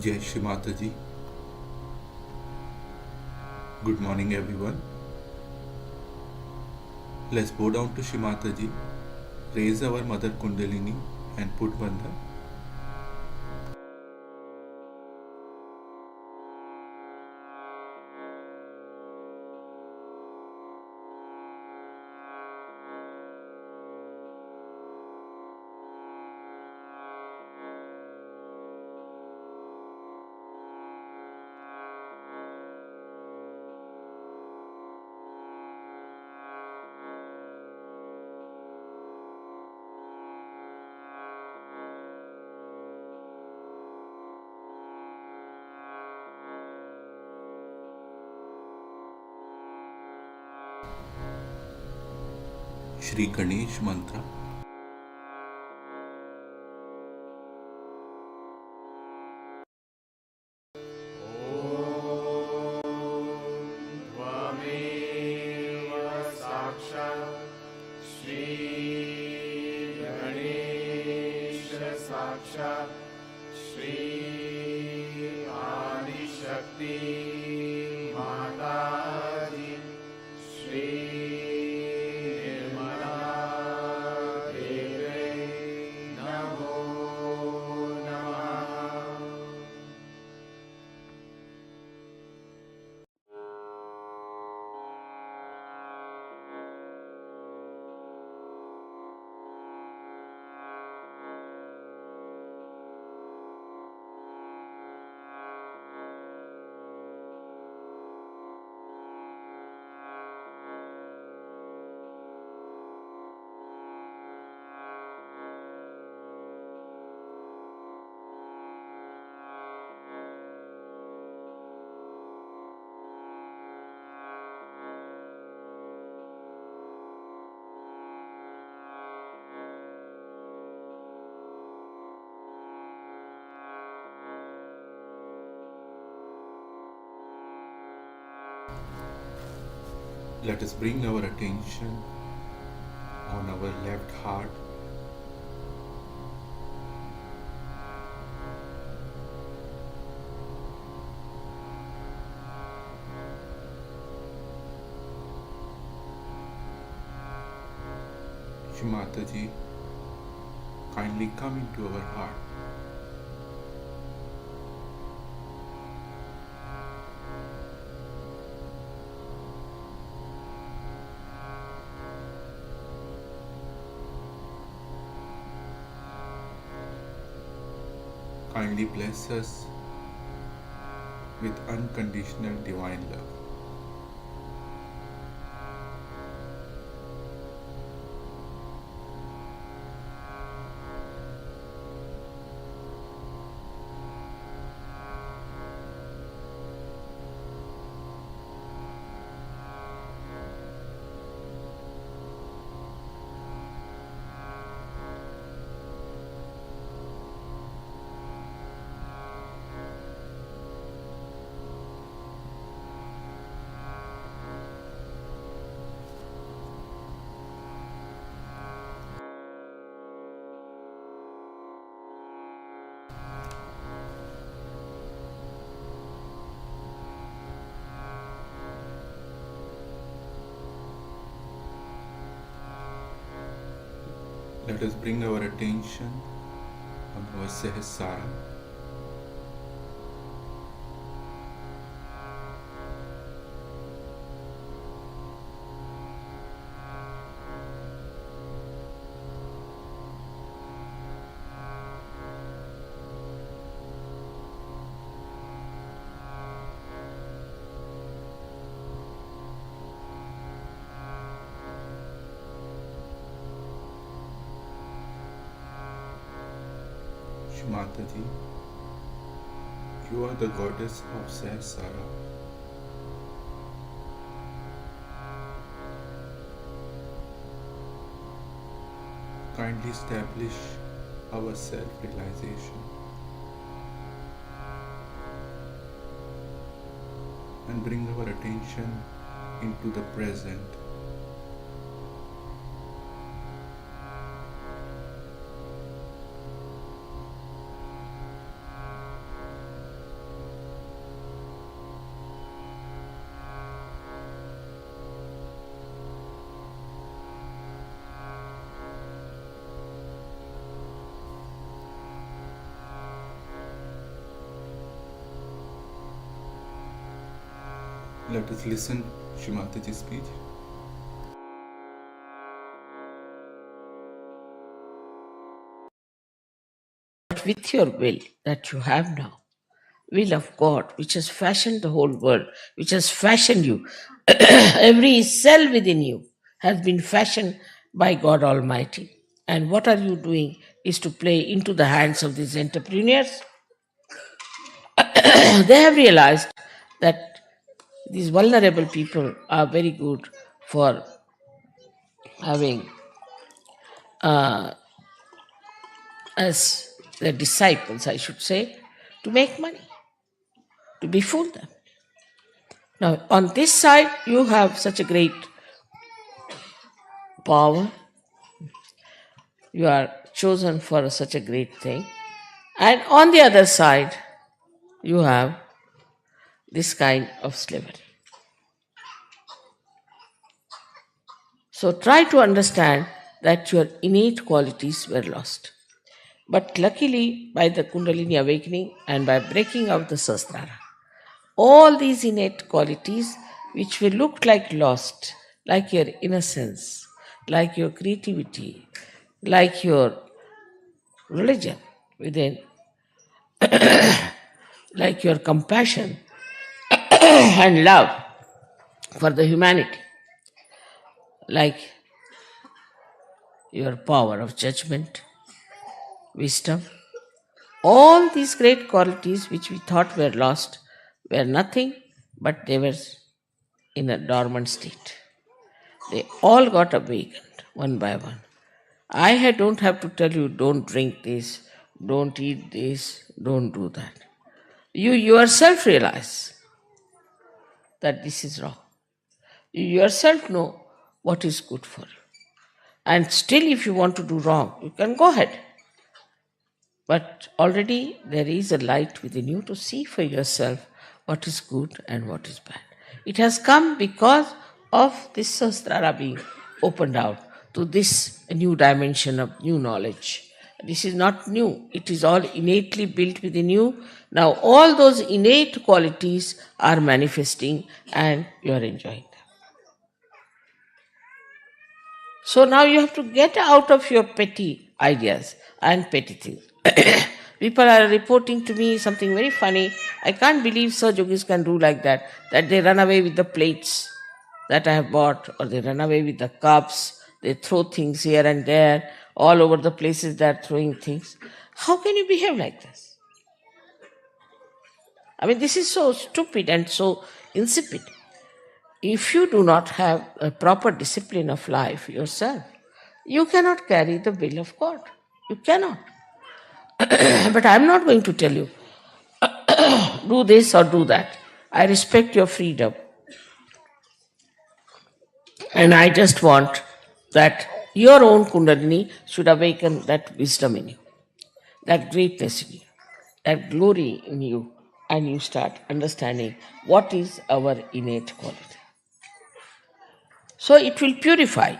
Jai Shri Mataji. Good morning, everyone. Let's bow down to Shri Mataji, raise our Mother Kundalini, and put Bandha. Shri Ganesh Mantra. Let us bring our attention on our left heart. Shri Mataji, kindly come into our heart. Kindly bless us with unconditional divine love. Let us bring our attention on our Sahasrara. Shri Mataji, you are the goddess of Sahasrara. Kindly establish our self-realization and bring our attention into the present. Let us listen Shri Mataji's speech. With your will that you have now, will of God, which has fashioned the whole world, which has fashioned you, every cell within you has been fashioned by God Almighty. And what are you doing is to play into the hands of these entrepreneurs. They have realized that these vulnerable people are very good for having as their disciples, I should say, to make money, to befool them. Now, on this side, you have such a great power. You are chosen for such a great thing. And on the other side, you have this kind of slavery. So try to understand that your innate qualities were lost. But luckily, by the Kundalini awakening and by breaking out the Sahasrara, all these innate qualities which will look like lost, like your innocence, like your creativity, like your religion within, like your compassion and love for the humanity, like your power of judgment, wisdom. All these great qualities which we thought were lost were nothing but they were in a dormant state. They all got awakened one by one. Don't have to tell you, don't drink this, don't eat this, don't do that. You yourself realize that this is wrong. You yourself know what is good for you. And still, if you want to do wrong, you can go ahead. But already there is a light within you to see for yourself what is good and what is bad. It has come because of this Sahasrara being opened out to this new dimension of new knowledge. This is not new, it is all innately built within you. Now, all those innate qualities are manifesting and you are enjoying them. So now you have to get out of your petty ideas and petty things. People are reporting to me something very funny. I can't believe Sir Yogis can do like that they run away with the plates that I have bought, or they run away with the cups, they throw things here and there, all over the places they are throwing things. How can you behave like this? I mean, this is so stupid and so insipid. If you do not have a proper discipline of life yourself, you cannot carry the will of God. You cannot. But I am not going to tell you, do this or do that. I respect your freedom. And I just want that your own Kundalini should awaken that wisdom in you, that greatness in you, that glory in you, and you start understanding what is our innate quality. So it will purify.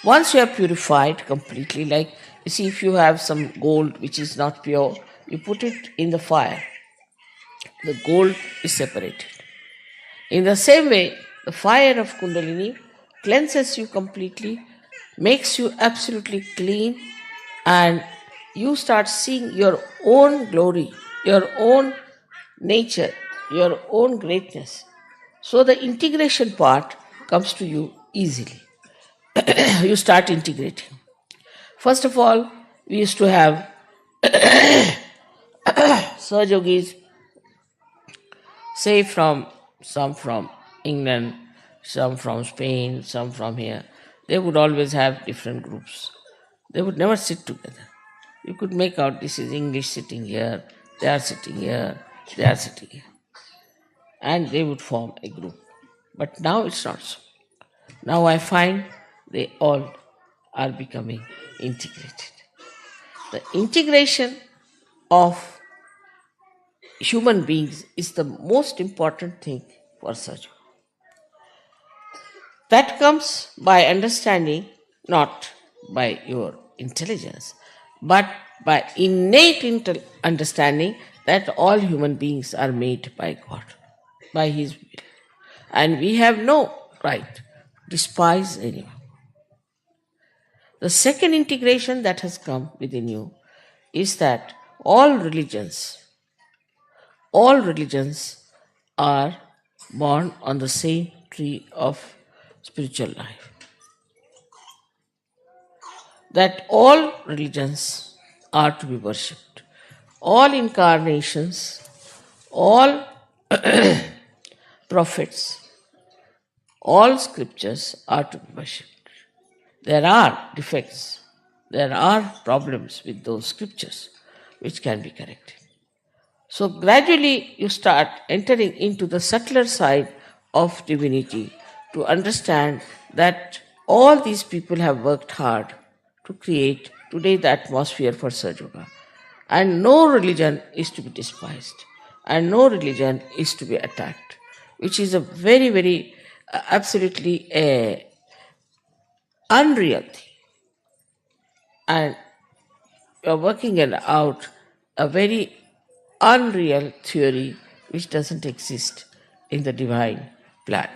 Once you are purified completely, like you see, if you have some gold which is not pure, you put it in the fire, the gold is separated. In the same way, the fire of Kundalini cleanses you completely, makes you absolutely clean, and you start seeing your own glory, your own nature, your own greatness. So the integration part comes to you easily. You start integrating. First of all, we used to have Sir Yogis, say some from England, some from Spain, some from here. They would always have different groups. They would never sit together. You could make out this is English sitting here, they are sitting here, they are sitting here. And they would form a group. But now it's not so. Now I find they all are becoming integrated. The integration of human beings is the most important thing for Saju. That comes by understanding, not by your intelligence, but by innate understanding that all human beings are made by God, by His will. And we have no right to despise anyone. The second integration that has come within you is that all religions are born on the same tree of spiritual life. That all religions are to be worshipped. All incarnations, all prophets, all scriptures are to be worshipped. There are defects, there are problems with those scriptures which can be corrected. So gradually you start entering into the subtler side of divinity to understand that all these people have worked hard to create today the atmosphere for Sahaja Yoga. And no religion is to be despised and no religion is to be attacked, which is a very, very absolutely unreal thing. And you're working it out a very unreal theory which doesn't exist in the divine plan.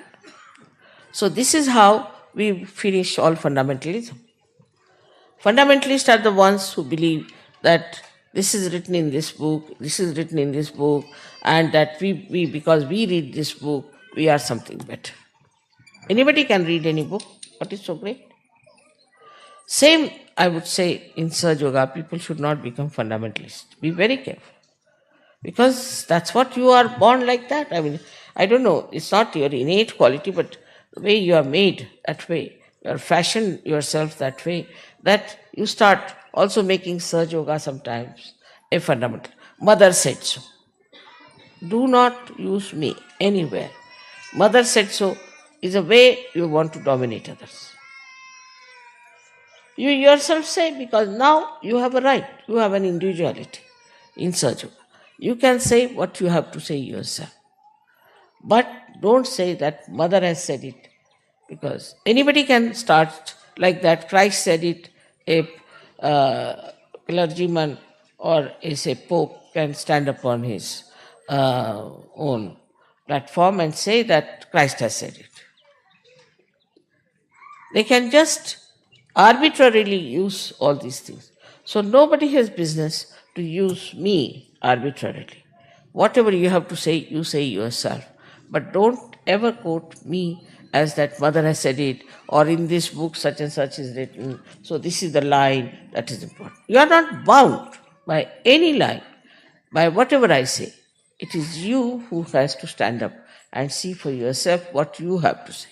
So this is how we finish all fundamentalism. Fundamentalists are the ones who believe that this is written in this book, this is written in this book, and that we because we read this book, we are something better. Anybody can read any book. What is so great? Same, I would say, in Sahaja Yoga, people should not become fundamentalists. Be very careful. Because that's what you are born like that. I mean, I don't know, it's not your innate quality, but the way you are made that way, you are fashioned yourself that way, that you start also making Sahaja Yoga sometimes a fundamental. Mother said so. Do not use me anywhere. Mother said so. is a way you want to dominate others. You yourself say, because now you have a right, you have an individuality in search of. You can say what you have to say yourself. But don't say that mother has said it, because anybody can start like that. Christ said it, a clergyman or is a pope can stand upon his own platform and say that Christ has said it. They can just arbitrarily use all these things. So nobody has business to use me arbitrarily. Whatever you have to say, you say yourself. But don't ever quote me as that mother has said it, or in this book such and such is written. So this is the line that is important. You are not bound by any line, by whatever I say. It is you who has to stand up and see for yourself what you have to say.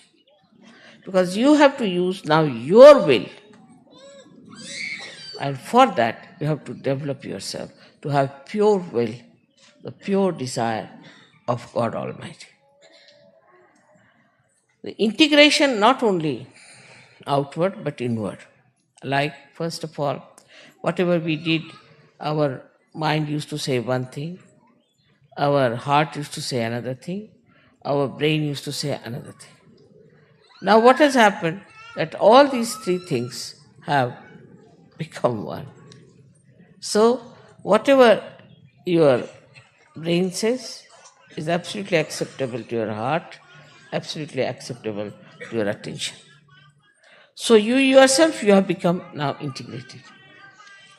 Because you have to use now your will. And for that, you have to develop yourself to have pure will, the pure desire of God Almighty. The integration not only outward but inward. Like, first of all, whatever we did, our mind used to say one thing, our heart used to say another thing, our brain used to say another thing. Now, what has happened? That all these three things have become one. So, whatever your brain says is absolutely acceptable to your heart, absolutely acceptable to your attention. So, you yourself, you have become now integrated.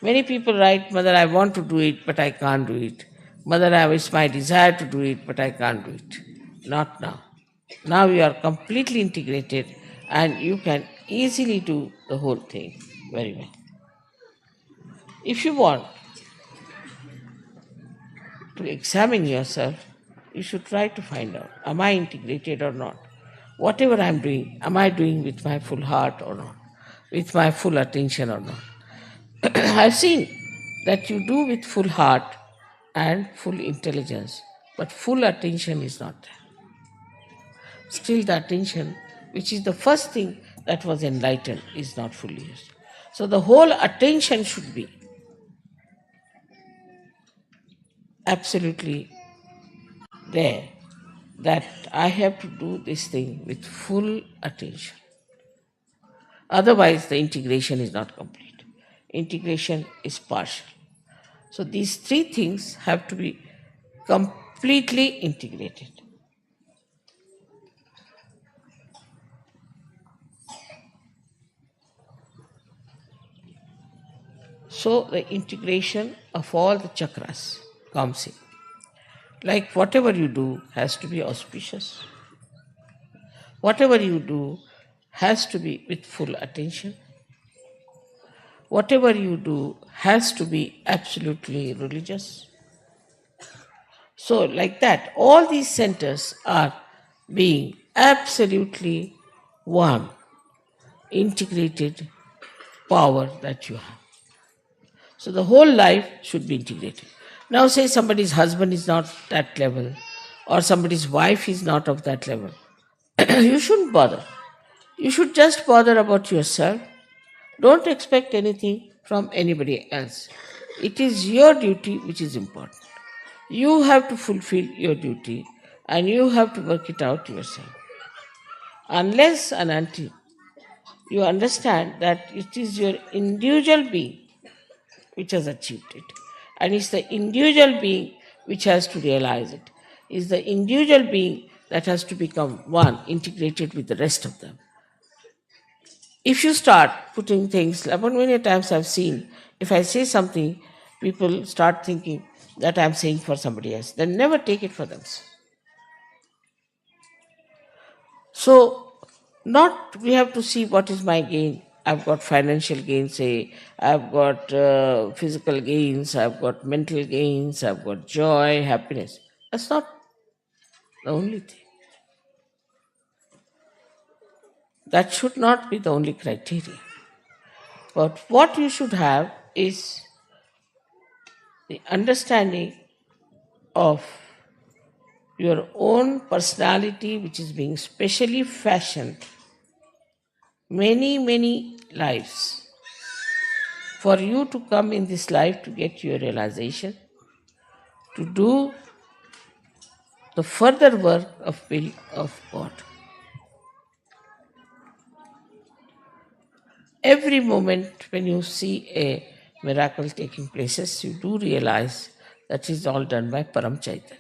Many people write, Mother, I want to do it, but I can't do it. Mother, it's my desire to do it, but I can't do it. Not now. Now you are completely integrated and you can easily do the whole thing very well. If you want to examine yourself, you should try to find out, am I integrated or not? Whatever I am doing, am I doing with my full heart or not? With my full attention or not? I've seen that you do with full heart and full intelligence, but full attention is not there. Still, the attention, which is the first thing that was enlightened, is not fully used. So, the whole attention should be absolutely there, that I have to do this thing with full attention. Otherwise, the integration is not complete. Integration is partial. So, these three things have to be completely integrated. So, the integration of all the chakras comes in. Like, whatever you do has to be auspicious. Whatever you do has to be with full attention. Whatever you do has to be absolutely religious. So, like that, all these centers are being absolutely one integrated power that you have. So, the whole life should be integrated. Now, say somebody's husband is not that level, or somebody's wife is not of that level. You shouldn't bother. You should just bother about yourself. Don't expect anything from anybody else. It is your duty which is important. You have to fulfill your duty and you have to work it out yourself. Unless and until you understand that it is your individual being which has achieved it, and it's the individual being which has to realize it. It's the individual being that has to become one, integrated with the rest of them. If you start putting things, about many times I've seen, if I say something, people start thinking that I'm saying for somebody else. They never take it for themselves. So, not we have to see what is my gain. I've got financial gains, say, I've got physical gains, I've got mental gains, I've got joy, happiness. That's not the only thing. That should not be the only criteria. But what you should have is the understanding of your own personality, which is being specially fashioned many lives for you to come in this life to get your realization, to do the further work of will of God. Every moment when you see a miracle taking places, you do realize that is all done by Param Chaitanya.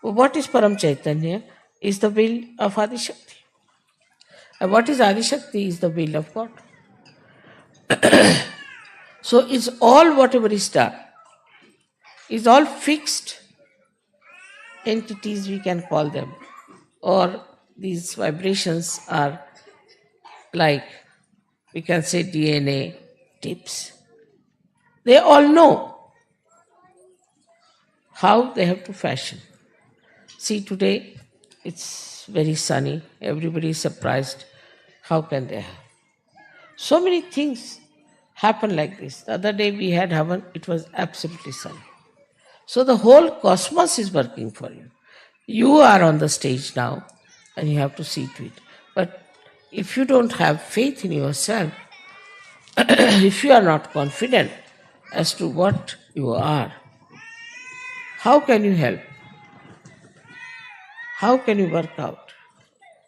Well, what is Param Chaitanya? Is the will of Adi Shakti. And what is Adi Shakti? Is the will of God. So it's all whatever is done, is all fixed entities, we can call them, or these vibrations are like, we can say, DNA tips. They all know how they have to fashion. See, today it's very sunny, everybody is surprised. How can they have? So many things happen like this. The other day we had Havan, it was absolutely sunny. So the whole cosmos is working for you. You are on the stage now and you have to see to it. But if you don't have faith in yourself, if you are not confident as to what you are, how can you help? How can you work out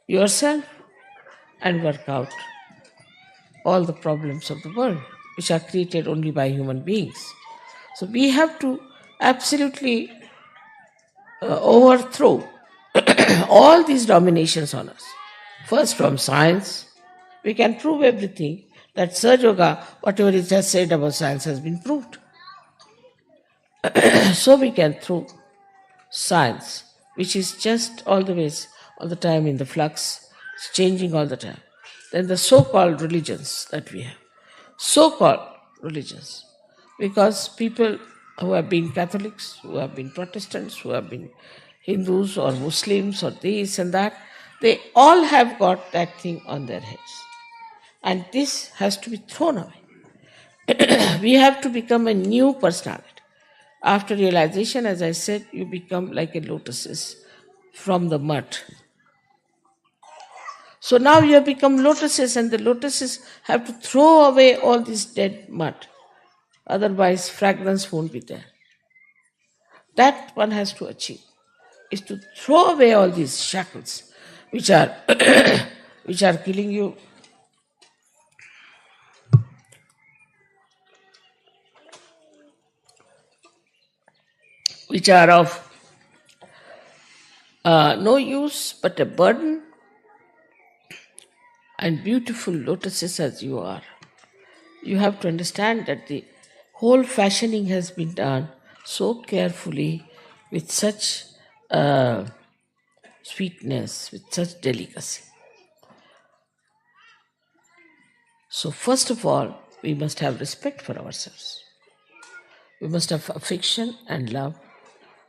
yourself and work out all the problems of the world, which are created only by human beings? So we have to absolutely overthrow all these dominations on us. First, from science, we can prove everything. That Saj Yoga, whatever it has said about science, has been proved. So we can throw science, which is just all the time in the flux, it's changing all the time. Then the so-called religions that we have, so-called religions, because people who have been Catholics, who have been Protestants, who have been Hindus or Muslims or this and that, they all have got that thing on their heads. And this has to be thrown away. We have to become a new personality. After realization, as I said, you become like a lotuses from the mud. So now you have become lotuses, and the lotuses have to throw away all this dead mud. Otherwise, fragrance won't be there. That one has to achieve, is to throw away all these shackles which are which are killing you, which are of no use but a burden. And beautiful lotuses as you are, you have to understand that the whole fashioning has been done so carefully, with such sweetness, with such delicacy. So first of all, we must have respect for ourselves. We must have affection and love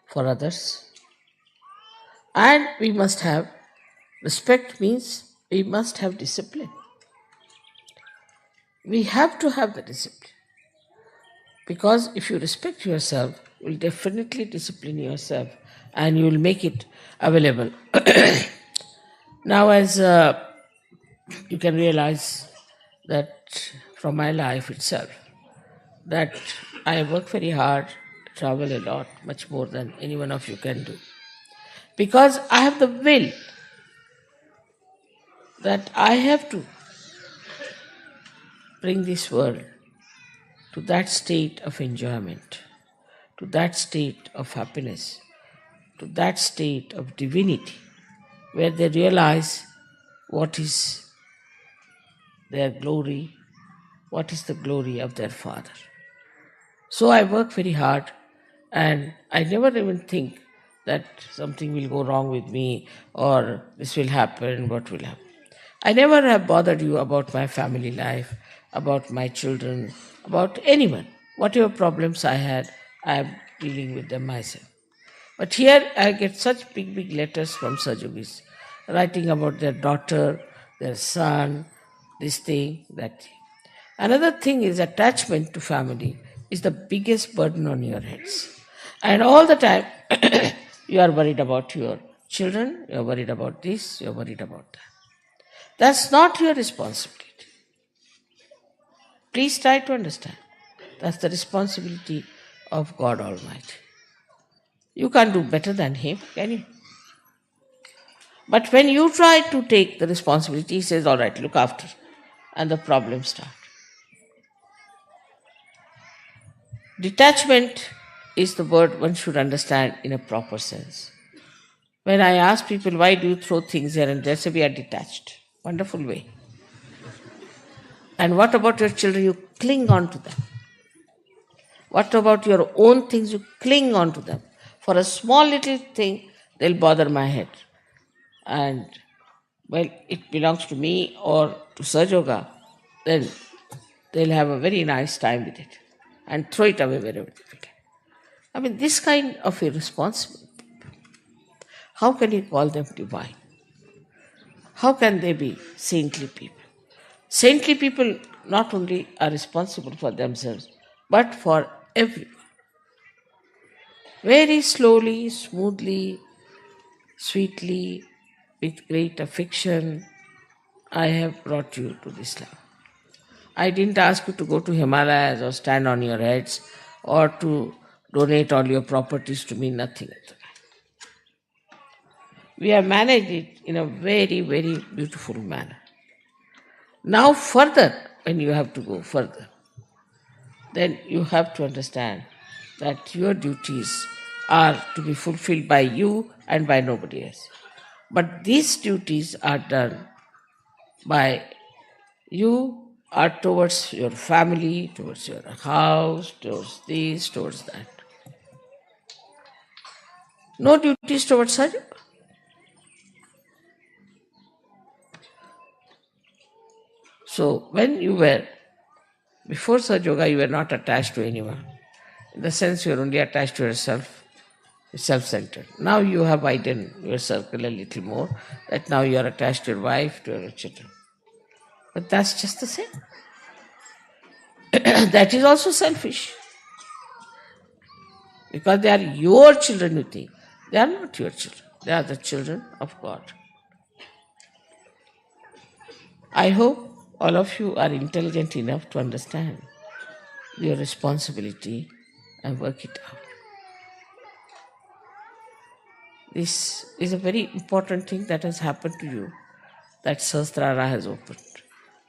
for others. And we must have respect, means we must have discipline. We have to have the discipline. Because if you respect yourself, you will definitely discipline yourself and you will make it available. Now, as you can realize that from my life itself, that I work very hard, travel a lot, much more than any one of you can do. Because I have the will that I have to bring this world to that state of enjoyment, to that state of happiness, to that state of divinity, where they realize what is their glory, what is the glory of their Father. So I work very hard, and I never even think that something will go wrong with me or this will happen, what will happen. I never have bothered you about my family life, about my children, about anyone. Whatever problems I had, I am dealing with them myself. But here I get such big letters from Sajogis, writing about their daughter, their son, this thing, that thing. Another thing is attachment to family is the biggest burden on your heads. And all the time you are worried about your Children, you're worried about this, you're worried about that. That's not your responsibility. Please try to understand. That's the responsibility of God Almighty. You can't do better than Him, can you? But when you try to take the responsibility, He says, all right, look after. And the problems start. Detachment is the word one should understand in a proper sense. When I ask people, why do you throw things here and there, say, we are detached. Wonderful way. And what about your children? You cling on to them. What about your own things? You cling on to them. For a small little thing, they'll bother my head. And, well, it belongs to me or to Sahaja Yoga, then they'll have a very nice time with it and throw it away wherever they can. I mean, this kind of irresponsible people, how can you call them divine? How can they be saintly people? Saintly people not only are responsible for themselves, but for everyone. Very slowly, smoothly, sweetly, with great affection, I have brought you to this level. I didn't ask you to go to Himalayas or stand on your heads or to donate all your properties to me, nothing. We have managed it in a very, very beautiful manner. Now, further, when you have to go further, then you have to understand that your duties are to be fulfilled by you and by nobody else. But these duties are done by you, are towards your family, towards your house, towards this, towards that. No duties towards her. So when you were, before Sahaja Yoga, you were not attached to anyone. In the sense you are only attached to yourself, self-centered. Now you have widened your circle a little more, that now you are attached to your wife, to your children. But that's just the same. That is also selfish. Because they are your children, you think. They are not your children. They are the children of God. I hope all of you are intelligent enough to understand your responsibility and work it out. This is a very important thing that has happened to you, that Sahasrara has opened.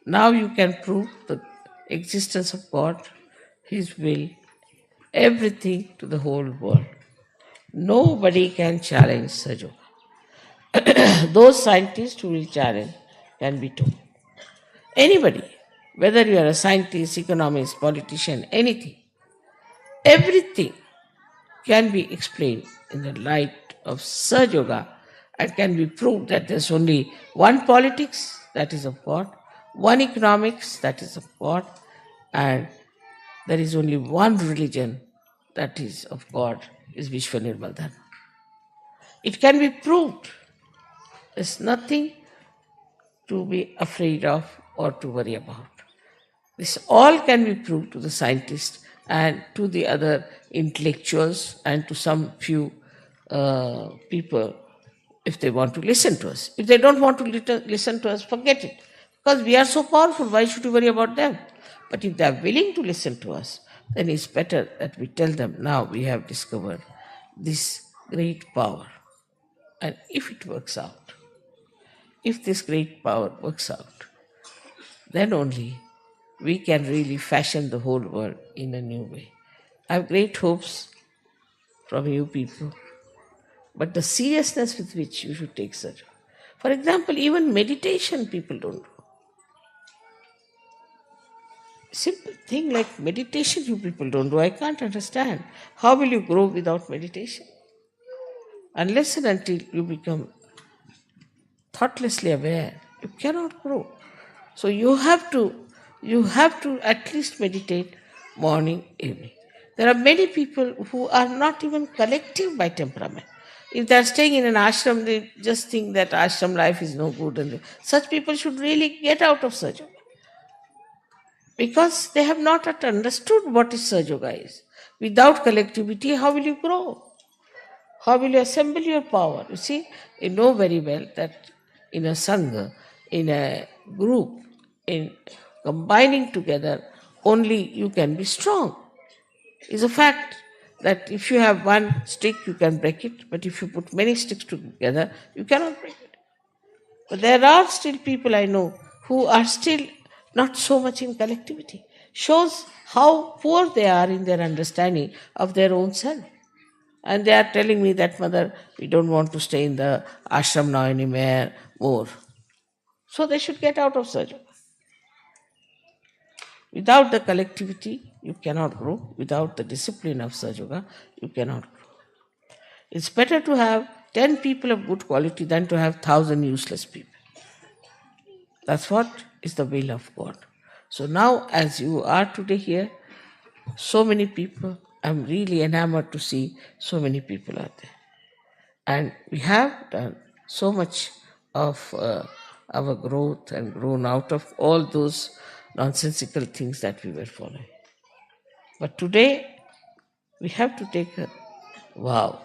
Now you can prove the existence of God, His will, everything to the whole world. Nobody can challenge Sahaja Yoga. Those scientists who will challenge can be told. Anybody, whether you are a scientist, economist, politician, anything, everything can be explained in the light of Sahaja Yoga and can be proved that there's only one politics, that is of God, one economics, that is of God, and there is only one religion, that is of God, is Vishwanirmal Dharma. It can be proved. There's nothing to be afraid of or to worry about. This all can be proved to the scientists and to the other intellectuals and to some few people if they want to listen to us. If they don't want to listen to us, forget it. Because we are so powerful, why should we worry about them? But if they are willing to listen to us, then it's better that we tell them, now we have discovered this great power. And if it works out, if this great power works out, then only we can really fashion the whole world in a new way. I have great hopes from you people, but the seriousness with which you should take such. For example, even meditation people don't do. Simple thing like meditation you people don't do. I can't understand. How will you grow without meditation? Unless and until you become thoughtlessly aware, you cannot grow. So you have to at least meditate morning, evening. There are many people who are not even collective by temperament. If they are staying in an ashram, they just think that ashram life is no good. And such people should really get out of Sahaja Yoga. Because they have not yet understood what is Sahaja Yoga is. Without collectivity, how will you grow? How will you assemble your power? You see, you know very well that in a sangha, in a group, in combining together, only you can be strong. It's a fact that if you have one stick, you can break it, but if you put many sticks together, you cannot break it. But there are still people I know who are still not so much in collectivity. Shows how poor they are in their understanding of their own self. And they are telling me that, Mother, we don't want to stay in the ashram now anymore more. So they should get out of Sahaja. Without the collectivity, you cannot grow. Without the discipline of Sahaja, you cannot grow. It's better to have 10 people of good quality than to have 1,000 useless people. That's what is the will of God. So now, as you are today here, so many people, I'm really enamored to see so many people out there. And we have done so much of our growth and grown out of all those nonsensical things that we were following. But today, we have to take a vow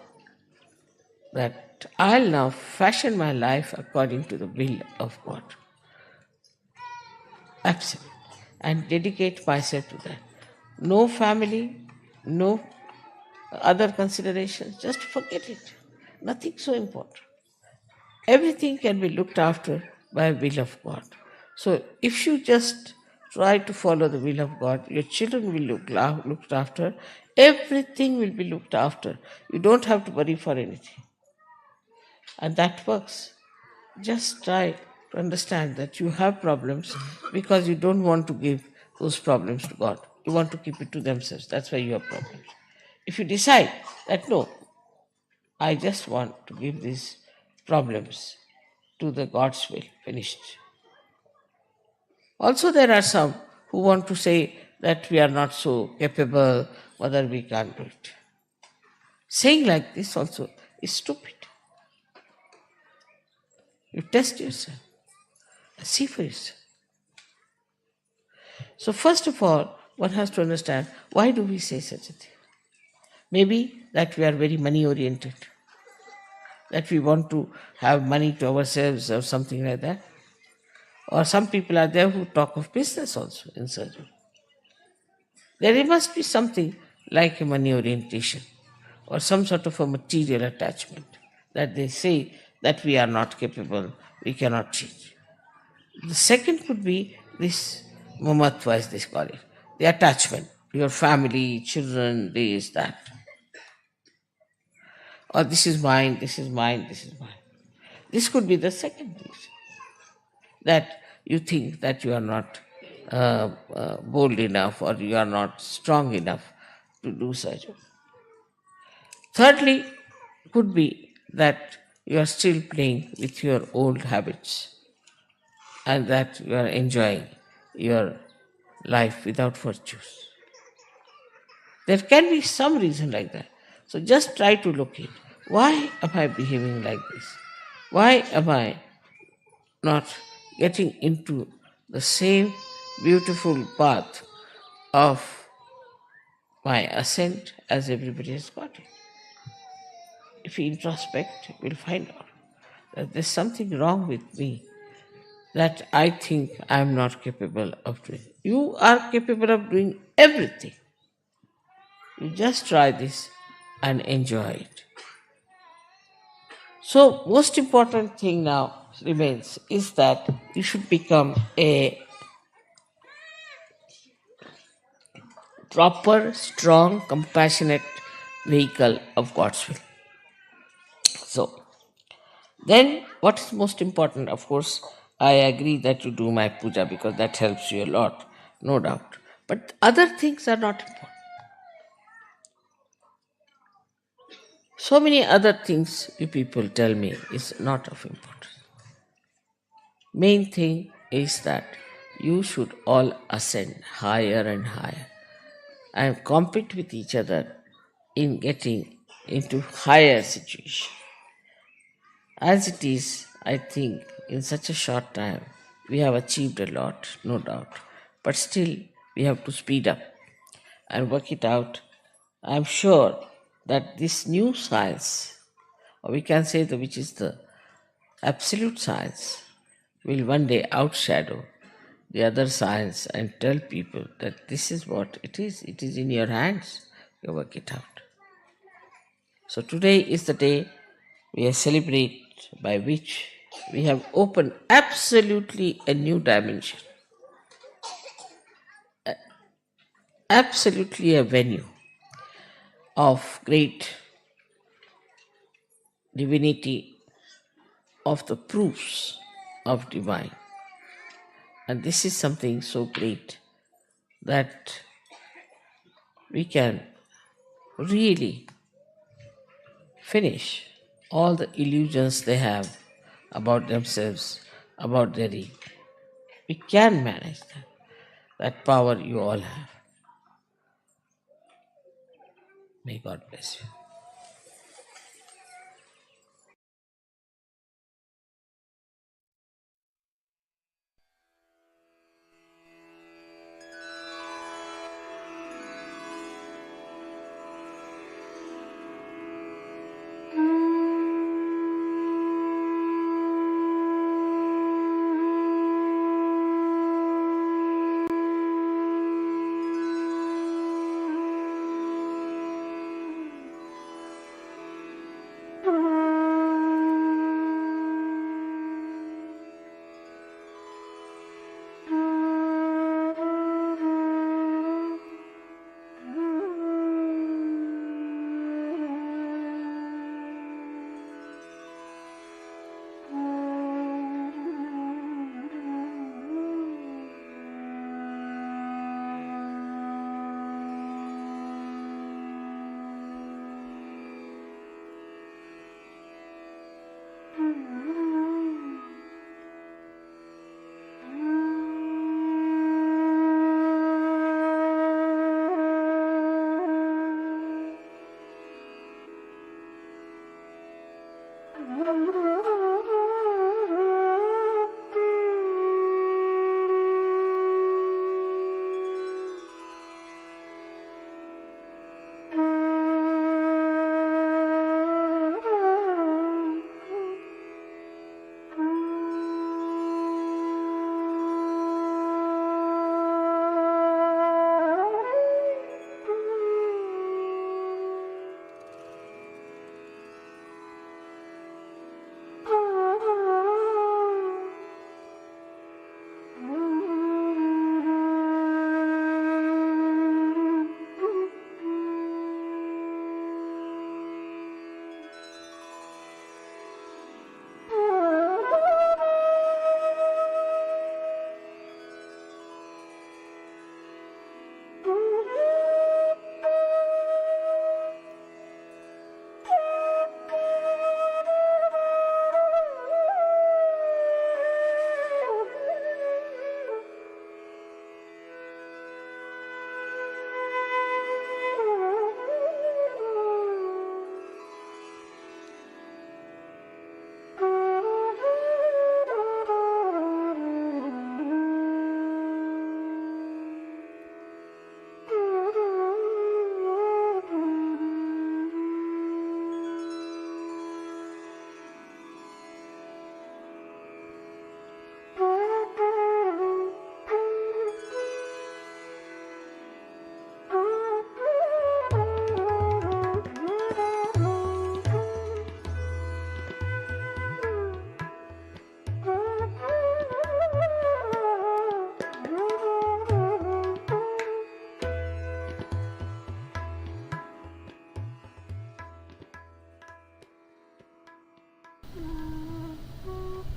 that I'll now fashion my life according to the will of God. Absolutely. And dedicate myself to that. No family, no other considerations, just forget it. Nothing so important. Everything can be looked after by will of God. So if you just try to follow the will of God, your children will looked after. Everything will be looked after. You don't have to worry for anything. And that works. Just try to understand that you have problems because you don't want to give those problems to God. You want to keep it to themselves. That's why you have problems. If you decide that no, I just want to give these problems to the God's will, finished. Also, there are some who want to say that we are not so capable, whether we can't do it. Saying like this also is stupid. You test yourself, see for yourself. So, first of all, one has to understand why do we say such a thing? Maybe that we are very money oriented, that we want to have money to ourselves or something like that. Or some people are there who talk of business also in surgery. There must be something like a money orientation or some sort of a material attachment that they say that we are not capable, we cannot change. The second could be this mamatva, as they call it, the attachment to your family, children, this, that. Or this is mine, this is mine, this is mine. This could be the second reason that you think that you are not bold enough or you are not strong enough to do such. Thirdly, could be that you are still playing with your old habits and that you are enjoying your life without virtues. There can be some reason like that. So just try to locate why am I behaving like this? Why am I not getting into the same beautiful path of my ascent as everybody has got it? If you introspect, we'll find out that there's something wrong with me that I think I'm not capable of doing. You are capable of doing everything. You just try this and enjoy it. So, most important thing now remains is that you should become a proper, strong, compassionate vehicle of God's will. So, then what is most important? Of course, I agree that you do my puja because that helps you a lot, no doubt. But other things are not important. So many other things you people tell me is not of importance. Main thing is that you should all ascend higher and higher and compete with each other in getting into higher situation. As it is, I think in such a short time we have achieved a lot, no doubt. But still, we have to speed up and work it out. I'm sure that this new science or we can say which is the absolute science, will one day outshadow the other science and tell people that this is what it is in your hands, you work it out. So today is the day we celebrate by which we have opened absolutely a new dimension, absolutely a venue of great divinity, of the proofs of divine. And this is something so great that we can really finish all the illusions they have about themselves, about their ego. We can manage that. That power you all have. May God bless you.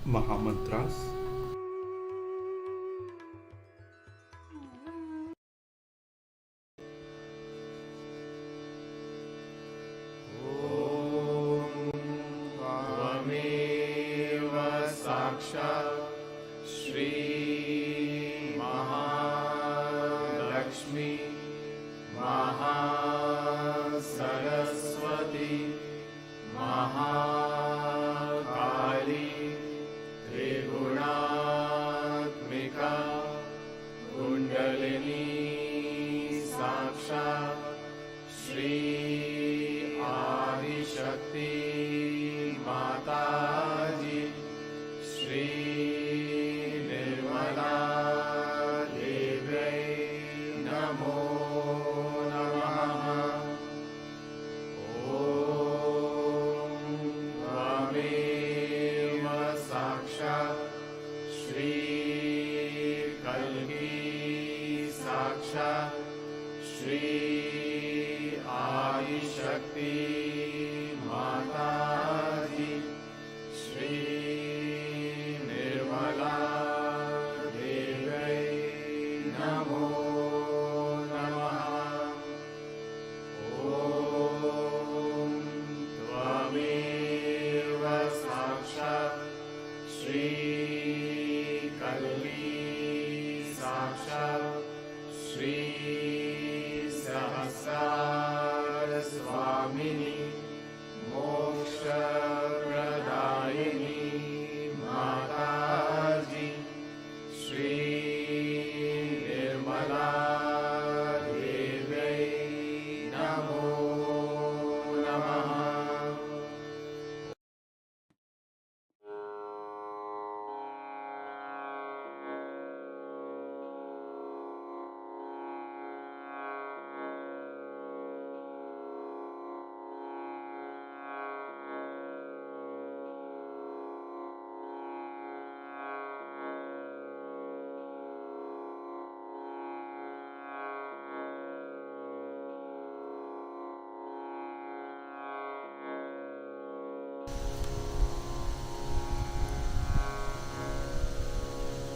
Mahamantras. त्वमेव साक्षात् श्री महालक्ष्मी महासरस्वती महाकाली त्रिगुणात्मिका कुण्डलिनी साक्षात् श्री आदिशक्ति श्री आदिशक्ति माता जी, श्री निर्मला देवी नमो नमः। ॐ त्वमेव साक्षात् श्री कल्ली साक्षात् श्री सहस्रार स्वामिनी मोक्षप्रदायिनी माता जी, श्री निर्मला देवी नमो नमः।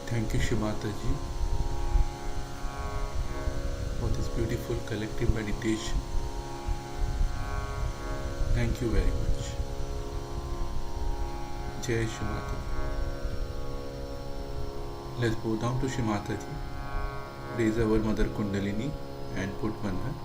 Thank you, Shimata ji, for this beautiful collective meditation. Thank you very much. Jai Shimata. Let's bow down to Shimata ji, raise our Mother Kundalini and put Bandhan.